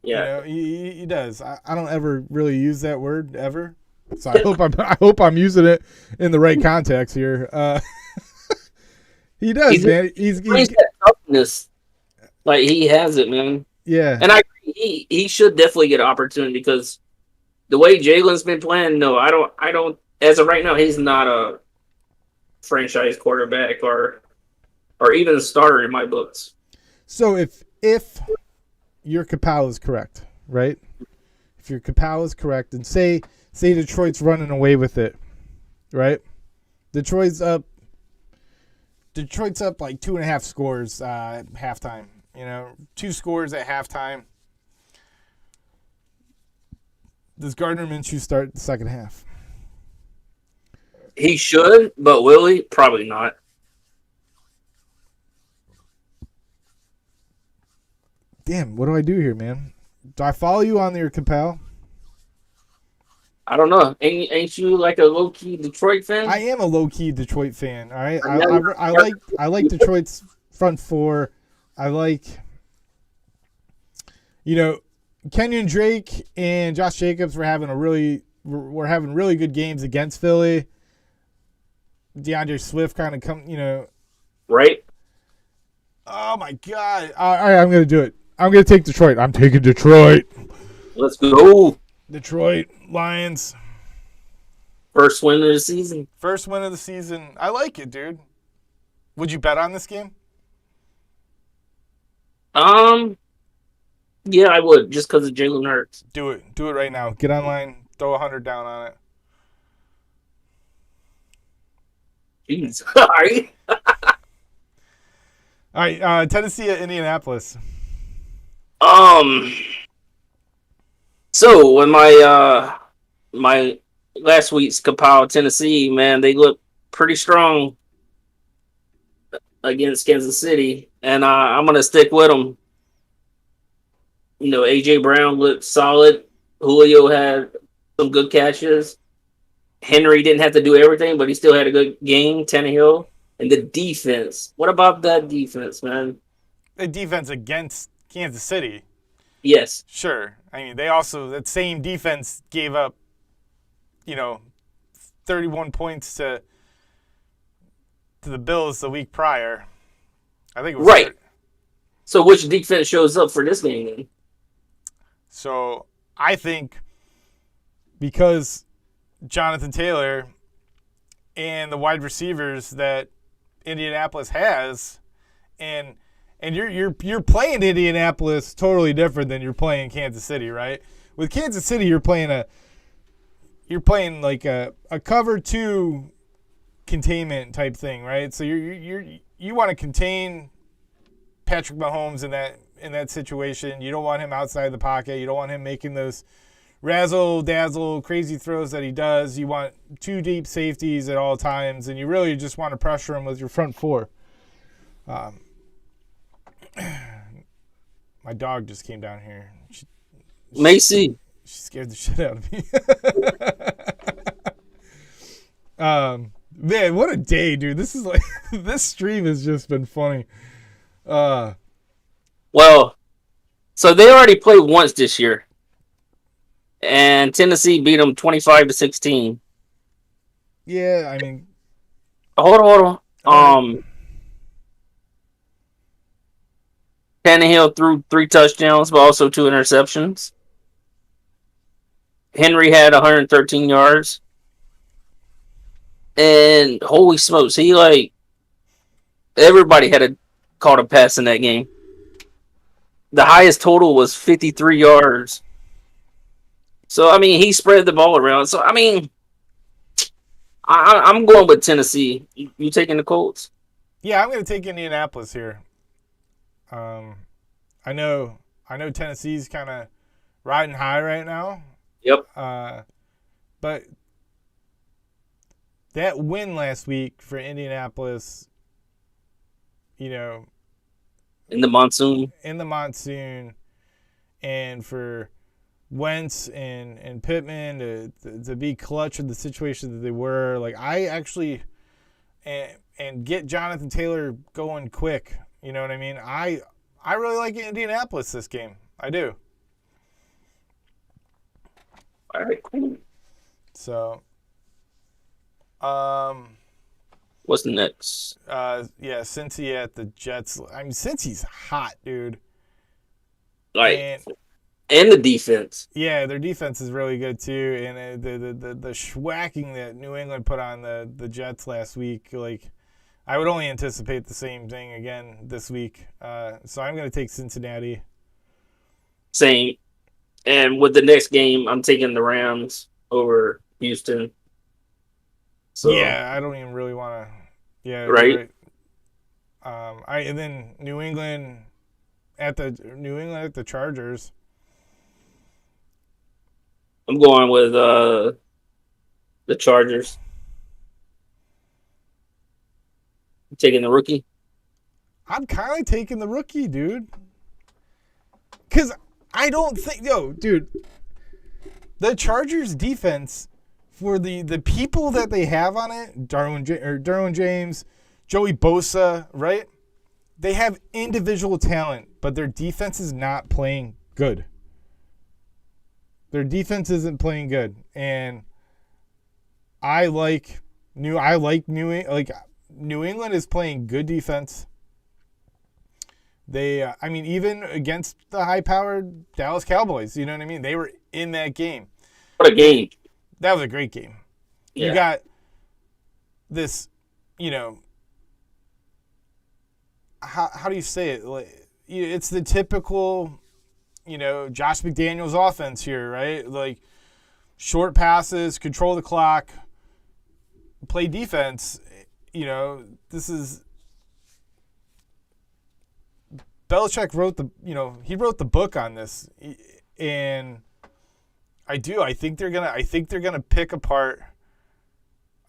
Yeah, you know, he does. I don't ever really use that word ever, so I hope I'm using it in the right context here. He does, man. He's that toughness, like he has it, man. Yeah, and I agree. He should definitely get an opportunity because the way Jalen's been playing. No, I don't. As of right now, he's not a franchise quarterback or even a starter in my books. So if your Kapow is correct, right? If your Kapow is correct, and say Detroit's running away with it, right? Detroit's up like 2.5 scores at halftime. You know, 2 scores at halftime. Does Gardner Minshew start the second half? He should, but will he? Probably not. Damn, what do I do here, man? Do I follow you on your Kapow? I don't know. Ain't you like a low key Detroit fan? I am a low key Detroit fan. All right, I like Detroit's front four. I like, you know, Kenyon Drake and Josh Jacobs were having really good games against Philly. DeAndre Swift kind of right. Oh my God! All right, I'm gonna do it. I'm gonna take Detroit. I'm taking Detroit. Let's go. Detroit Lions. First win of the season. First win of the season. I like it, dude. Would you bet on this game? Yeah, I would, just because of Jalen Hurts. Do it. Do it right now. Get online. Throw 100 down on it. Jeez. Sorry. All right, Tennessee at Indianapolis. So when my last week's Kapow, Tennessee, man, they look pretty strong against Kansas City, and I'm gonna stick with them. You know, AJ Brown looked solid. Julio had some good catches. Henry didn't have to do everything, but he still had a good game. Tannehill. And the defense. What about that defense, man? The defense against Kansas City. Yes. Sure. I mean, that same defense gave up, 31 points to the Bills the week prior. I think it was right. So which defense shows up for this game then? So I think because Jonathan Taylor and the wide receivers that Indianapolis has, and you're playing Indianapolis totally different than you're playing Kansas City, right? With Kansas City, you're playing like a cover 2 containment type thing, right? So you want to contain Patrick Mahomes in that situation. You don't want him outside the pocket. You don't want him making those razzle dazzle crazy throws that he does. You want 2 deep safeties at all times, and you really just want to pressure him with your front 4. My dog just came down here. Macy. She scared the shit out of me. Man, what a day, dude. This is like this stream has just been funny. Well, so they already played once this year. And Tennessee beat them 25-16. Yeah, I mean, hold on. Tannehill threw 3 touchdowns, but also 2 interceptions. Henry had 113 yards. And holy smokes, everybody caught a pass in that game. The highest total was 53 yards. So, I mean, he spread the ball around. So, I mean, I'm going with Tennessee. You taking the Colts? Yeah, I'm going to take Indianapolis here. I know Tennessee's kind of riding high right now. Yep. But that win last week for Indianapolis, you know, in the monsoon, and for Wentz and Pittman to be clutch in the situation that they were, like I actually and get Jonathan Taylor going quick. You know what I mean? I really like Indianapolis this game. I do. All right, cool. So, what's next? Yeah, Cincy at the Jets. I mean, Cincy's hot, dude. And the defense. Yeah, their defense is really good too, and the schwacking that New England put on the Jets last week, like I would only anticipate the same thing again this week. So I'm going to take Cincinnati. Same. And with the next game, I'm taking the Rams over Houston. So, yeah, I don't even really want to. Yeah, right. And then New England at the Chargers. I'm going with the Chargers. I'm taking the rookie. I'm kind of taking the rookie, dude. Because I don't think, dude, the Chargers defense, for the people that they have on it, Derwin James, Joey Bosa, right? They have individual talent, but their defense is not playing good. Their defense isn't playing good, and New England is playing good defense. They, even against the high-powered Dallas Cowboys, you know what I mean? They were in that game. What a game. That was a great game. Yeah. You got this, how do you say it? Like, it's the typical, Josh McDaniels offense here, right? Like, short passes, control the clock, play defense. This is... Belichick wrote the book on this, and I think they're gonna pick apart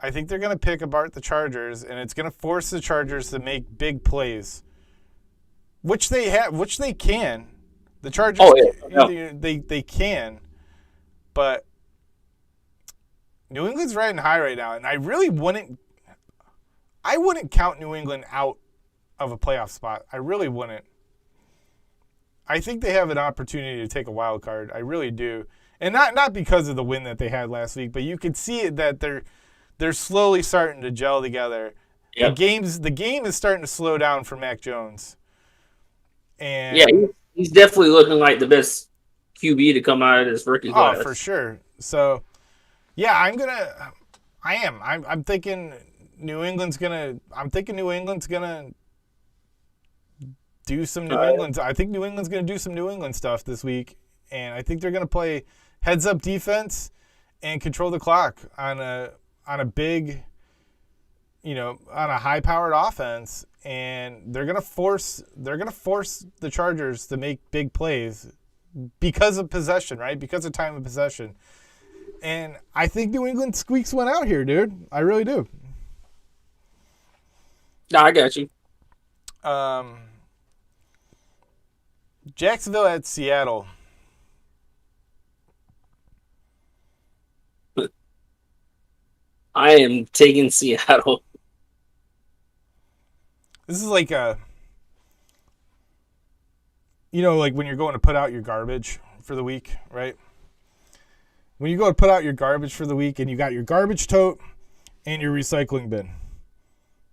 the Chargers, and it's gonna force the Chargers to make big plays, which they can. The Chargers, they can, but New England's riding high right now, and I wouldn't count New England out of a playoff spot. I really wouldn't. I think they have an opportunity to take a wild card. I really do. And not because of the win that they had last week, but you could see it that they're slowly starting to gel together. Yep. The game is starting to slow down for Mac Jones. Yeah, And he's definitely looking like the best QB to come out of this rookie oh, for class. sure. So yeah, I'm thinking New England's gonna. I'm thinking New England's gonna do some New England. I think New England's gonna do some New England stuff this week, and I think they're gonna play heads up defense and control the clock on a big, on a high powered offense, and they're gonna force the Chargers to make big plays because of possession, right? Because of time of possession. And I think New England squeaks one out here, dude. I really do. No, I got you. Jacksonville at Seattle. I am taking Seattle. This is like like when you're going to put out your garbage for the week, right? When you go to put out your garbage for the week and you got your garbage tote and your recycling bin,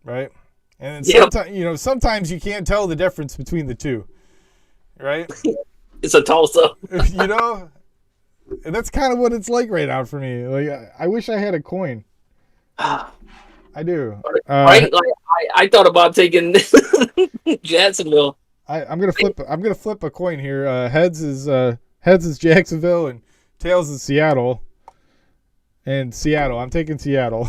right? And then sometimes you can't tell the difference between the two, right? It's a toss-up. And that's kind of what it's like right now for me. Like, I wish I had a coin. I do. Right? Like, I thought about taking Jacksonville. I'm gonna flip a coin here. Heads is Jacksonville and tails is Seattle. And Seattle. I'm taking Seattle.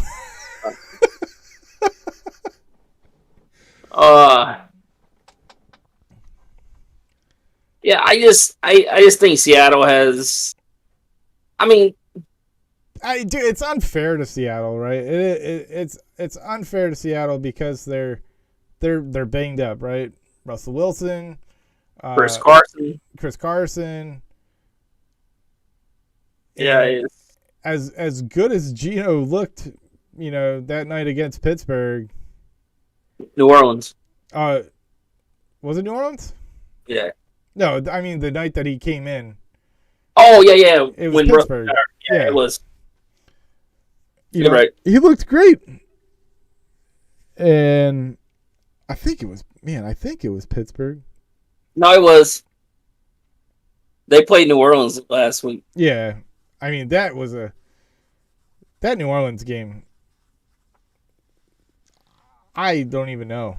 Yeah, I just think Seattle has. I mean, it's unfair to Seattle, right? It's unfair to Seattle because they're banged up, right? Russell Wilson, Chris Carson. Yeah, as good as Geno looked, that night against Pittsburgh. New Orleans. Was it New Orleans? Yeah. No, I mean the night that he came in. Oh yeah. It was Pittsburgh. Yeah, it was. You're right. He looked great, and I think it was Pittsburgh. No, it was. They played New Orleans last week. Yeah, I mean that New Orleans game. I don't even know.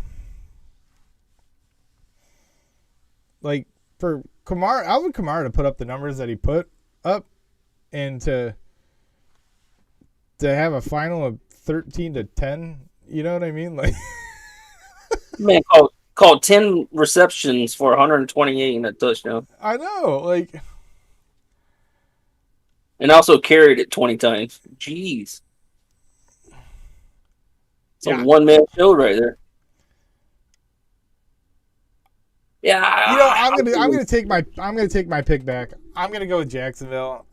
Like for Alvin Kamara to put up the numbers that he put up, and to have a final of 13-10, you know what I mean? Like, man, called 10 receptions for 128 and a touchdown. I know, like, and also carried it 20 times. Jeez, it's a one-man show right there. Yeah, I'm gonna take my pick back. I'm gonna go with Jacksonville.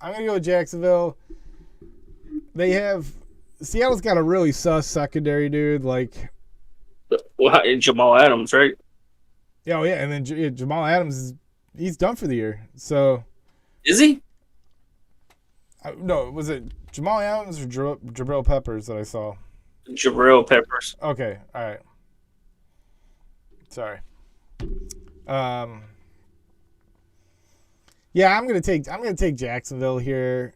Seattle's got a really sus secondary, dude. Like, Jamal Adams, right? Yeah, and then Jamal Adams he's done for the year. So, is he? No, was it Jamal Adams or Jabril Peppers that I saw? Jabril Peppers. Okay, all right. Sorry. Yeah, I'm gonna take Jacksonville here.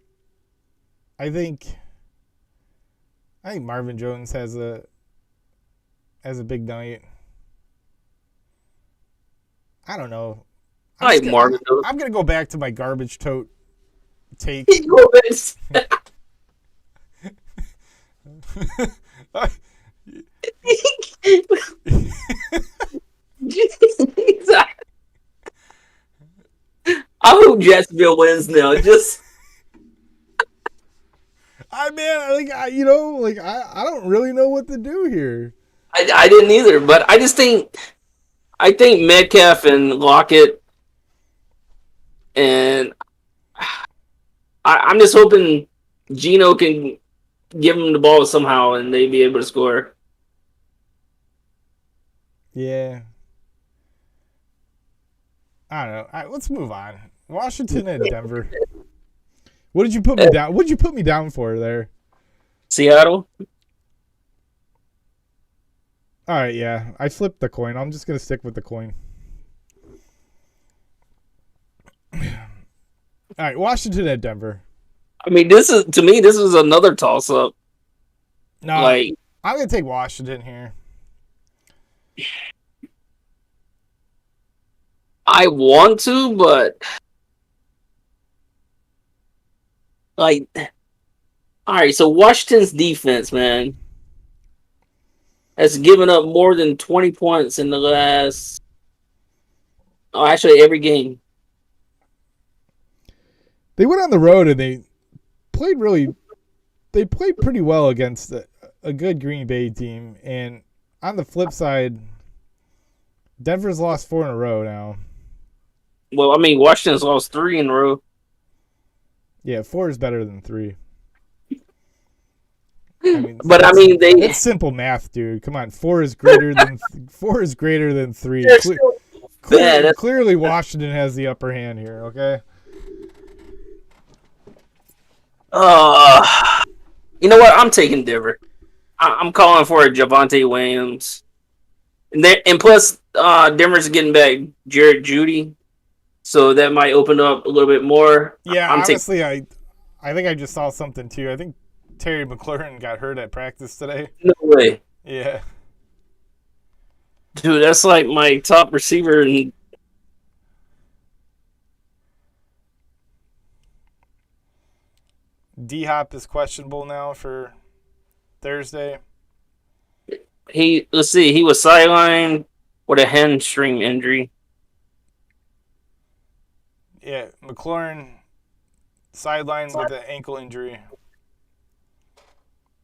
I think Marvin Jones has a big night. I don't know. I'm gonna go back to my garbage tote take. I hope Jacksonville wins now. Just I don't really know what to do here. I didn't either, but I think Metcalf and Lockett, and I'm just hoping Geno can give him the ball somehow and they be able to score. Yeah. I don't know. All right, let's move on. Washington and Denver. What did you put me down? What did you put me down for there? Seattle. All right, yeah. I flipped the coin. I'm just gonna stick with the coin. All right, Washington at Denver. I mean, this is another toss up. No, Like, I'm gonna take Washington here. I want to, but like, all right. So Washington's defense, man, has given up more than 20 points in the last. Oh, actually, every game. They went on the road and they played pretty well against a good Green Bay team. And on the flip side, Denver's lost 4 in a row now. Well, I mean, Washington's lost 3 in a row. Yeah, 4 is better than 3. But I mean, it's simple math, dude. Come on, 4 is greater than 3. Clearly, Washington has the upper hand here. Okay. You know what? I'm taking Denver. I'm calling for a Javonte Williams, and plus, Denver's getting back Jared Judy, so that might open up a little bit more. Yeah, honestly, I think I just saw something too. I think Terry McLaurin got hurt at practice today. No way. Yeah. Dude, that's like my top receiver. D-Hop is questionable now for Thursday. Let's see, he was sidelined with a hamstring injury. Yeah, McLaurin sidelined with an ankle injury.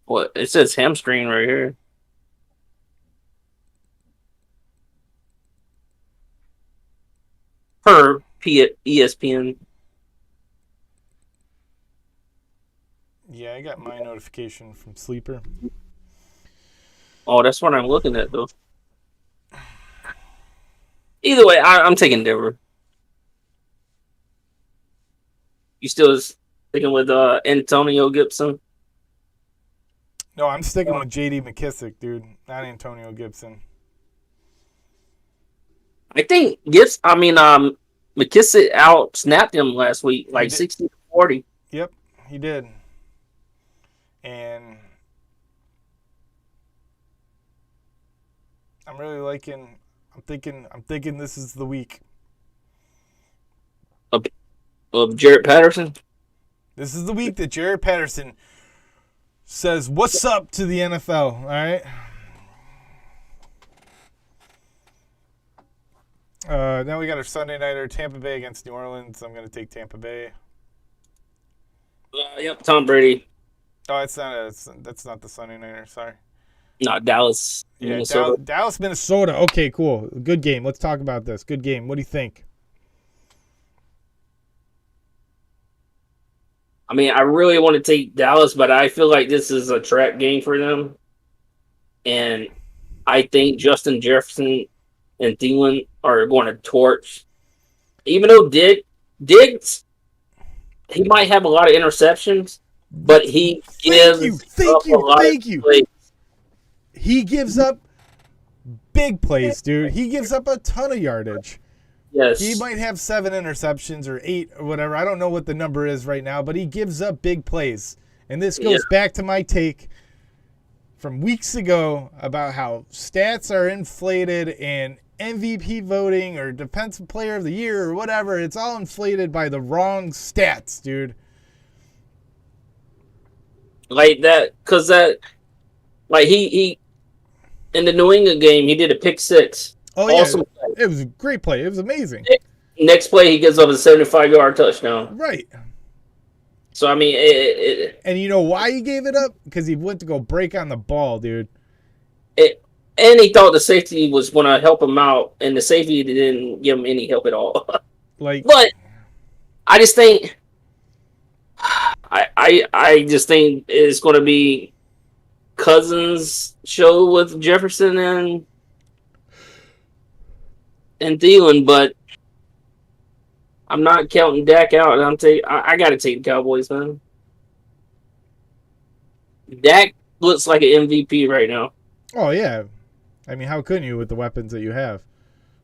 What? It says hamstring right here. Per ESPN. Yeah, I got my notification from Sleeper. Oh, that's what I'm looking at, though. Either way, I'm taking Denver. You still sticking with Antonio Gibson? No, I'm sticking with J.D. McKissick, dude, not Antonio Gibson. I think McKissick out-snapped him last week, like 60-40. Yep, he did. And I'm really liking. I'm thinking this is the week of Jarrett Patterson. This is the week that Jarrett Patterson says, "What's up?" to the NFL. All right. Now we got our Sunday nighter, Tampa Bay against New Orleans. I'm going to take Tampa Bay. Yep, Tom Brady. Oh, that's not the Sunday nighter. Sorry. No, Dallas. Yeah, Minnesota. Dallas, Minnesota. Okay, cool. Good game. Let's talk about this. Good game. What do you think? I mean, I really want to take Dallas, but I feel like this is a trap game for them. And I think Justin Jefferson and Thielen are going to torch. Even though Diggs, he might have a lot of interceptions, but he gives Thank you. He gives up big plays, dude. He gives up a ton of yardage. Yes. He might have 7 interceptions or 8 or whatever. I don't know what the number is right now, but he gives up big plays. And this goes back to my take from weeks ago about how stats are inflated and MVP voting or Defensive Player of the Year or whatever. It's all inflated by the wrong stats, dude. Like that, because he in the New England game, he did a pick 6. Oh, awesome play. It was a great play. It was amazing. Next play, he gives up a 75-yard touchdown. Right. So, I mean, and you know why he gave it up? Because he went to go break on the ball, dude. And he thought the safety was going to help him out, and the safety didn't give him any help at all. But I just think, I just think it's going to be Cousins' show with Jefferson and Thielen, but I'm not counting Dak out. I got to take the Cowboys, man. Dak looks like an MVP right now. Oh yeah, I mean, how couldn't you with the weapons that you have?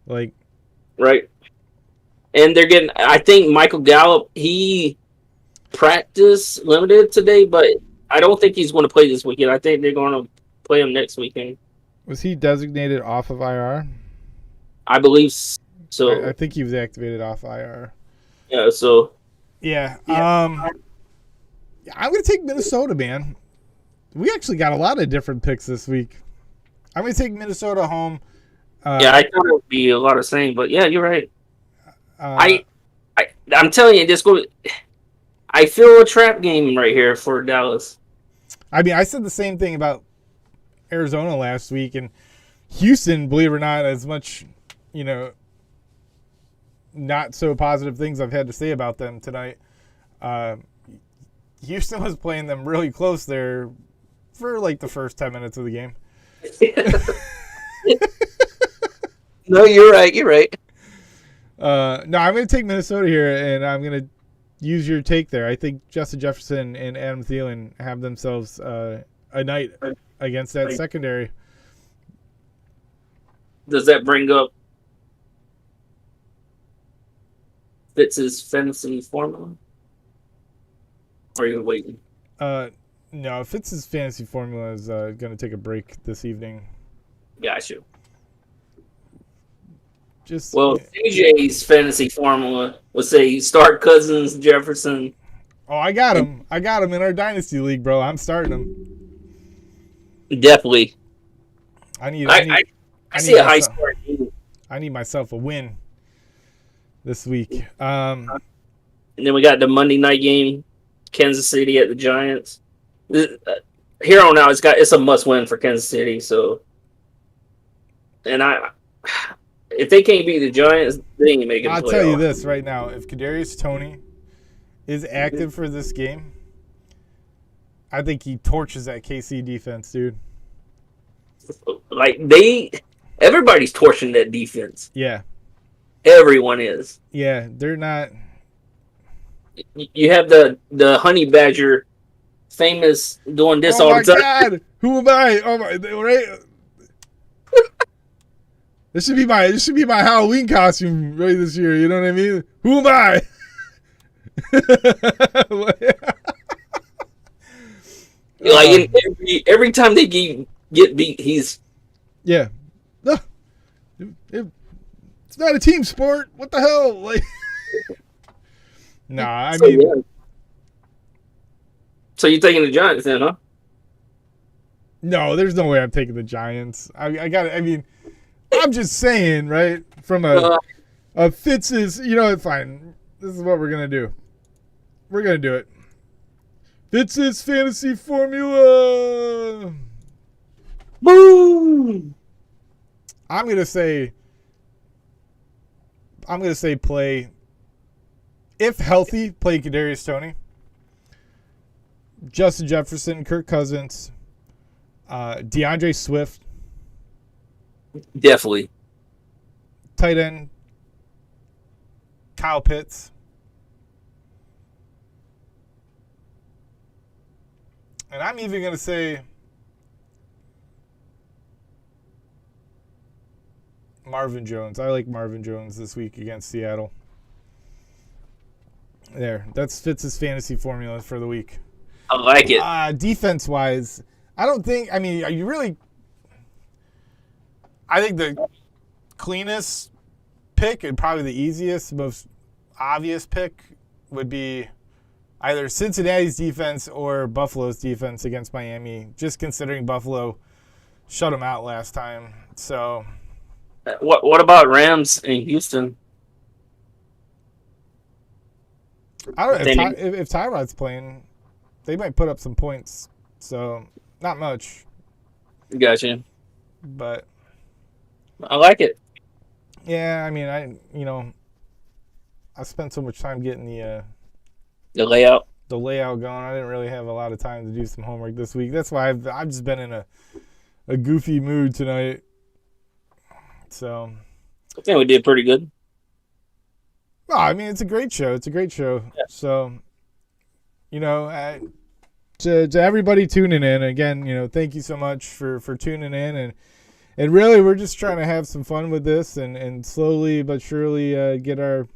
Right. and they're getting. I think Michael Gallup, he practiced limited today, but I don't think he's going to play this weekend. I think they're going to play him next weekend. Was he designated off of IR? I believe so. I think he was activated off IR. Yeah. So. Yeah. I'm going to take Minnesota, man. We actually got a lot of different picks this week. I'm going to take Minnesota home. Yeah, I thought it would be a lot of same, but yeah, you're right. I'm telling you, just go. I feel a trap game right here for Dallas. I mean, I said the same thing about Arizona last week, and Houston, believe it or not, as much, not so positive things I've had to say about them tonight. Houston was playing them really close there for like the first 10 minutes of the game. No, you're right. You're right. No, I'm going to take Minnesota here, and I'm going to use your take there. I think Justin Jefferson and Adam Thielen have themselves a night against that secondary. Does that bring up Fitz's fantasy formula? Or are you waiting? No, Fitz's fantasy formula is going to take a break this evening. Got you. Well, CJ's fantasy formula would say start Cousins, Jefferson. Oh, I got him. I got him in our dynasty league, bro. I'm starting him. Definitely. I see a high score. I need myself a win this week. And then we got the Monday night game, Kansas City at the Giants. Here on out, it's a must win for Kansas City. So, and if they can't beat the Giants, they ain't making. I'll tell you this right now: if Kadarius Toney is active for this game, I think he torches that KC defense, dude. Like everybody's torching that defense. Yeah, everyone is. Yeah, they're not. You have the Honey Badger, famous doing this all the time. Oh my God! Who am I? Oh my! Right. This should be my Halloween costume right this year. You know what I mean? Who am I? Like every time they get beat, he's No, it's not a team sport. What the hell? Like, nah. I mean, yeah. So you're taking the Giants then, huh? No, there's no way I'm taking the Giants. I got it. I mean. I'm just saying, right? From a Fitz's, fine. This is what we're gonna do. We're gonna do it. Fitz's fantasy formula. Boom. I'm gonna say play. If healthy, play Kadarius Toney, Justin Jefferson, Kirk Cousins, DeAndre Swift. Definitely. Tight end, Kyle Pitts. And I'm even going to say Marvin Jones. I like Marvin Jones this week against Seattle. There. That's Fitz's fantasy formula for the week. I like it. Defense-wise, I don't think – I mean, are you really – I think the cleanest pick and probably the easiest, most obvious pick would be either Cincinnati's defense or Buffalo's defense against Miami, just considering Buffalo shut them out last time. So, what about Rams in Houston? I don't know if Tyrod's playing, they might put up some points. So, not much. Gotcha. But I like it. Yeah, I mean, I spent so much time getting the layout going. I didn't really have a lot of time to do some homework this week. That's why I've just been in a goofy mood tonight. So I think we did pretty good. Well, I mean, it's a great show. Yeah. So, to everybody tuning in again, thank you so much for tuning in and really we're just trying to have some fun with this and slowly but surely get our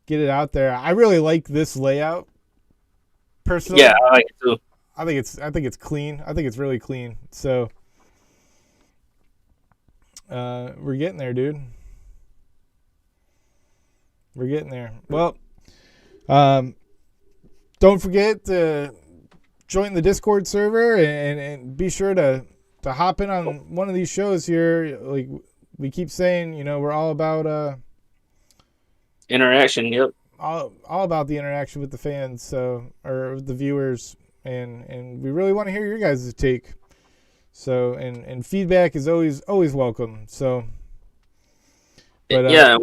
get it out there. I really like this layout. Personally, Yeah, I like it too. I think it's clean. I think it's really clean. So we're getting there, dude. We're getting there. Well, don't forget to join the Discord server and be sure to hop in on one of these shows here. Like we keep saying, you know, we're all about interaction. Yep. all about the interaction with the fans, so or the viewers, and we really want to hear your guys' take. So and feedback is always welcome. So, but yeah,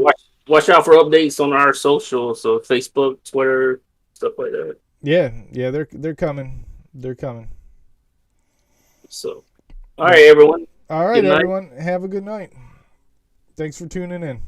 watch out for updates on our socials, so Facebook, Twitter, stuff like that. Yeah, they're coming. They're coming. So, all right, everyone. All right, everyone. Have a good night. Thanks for tuning in.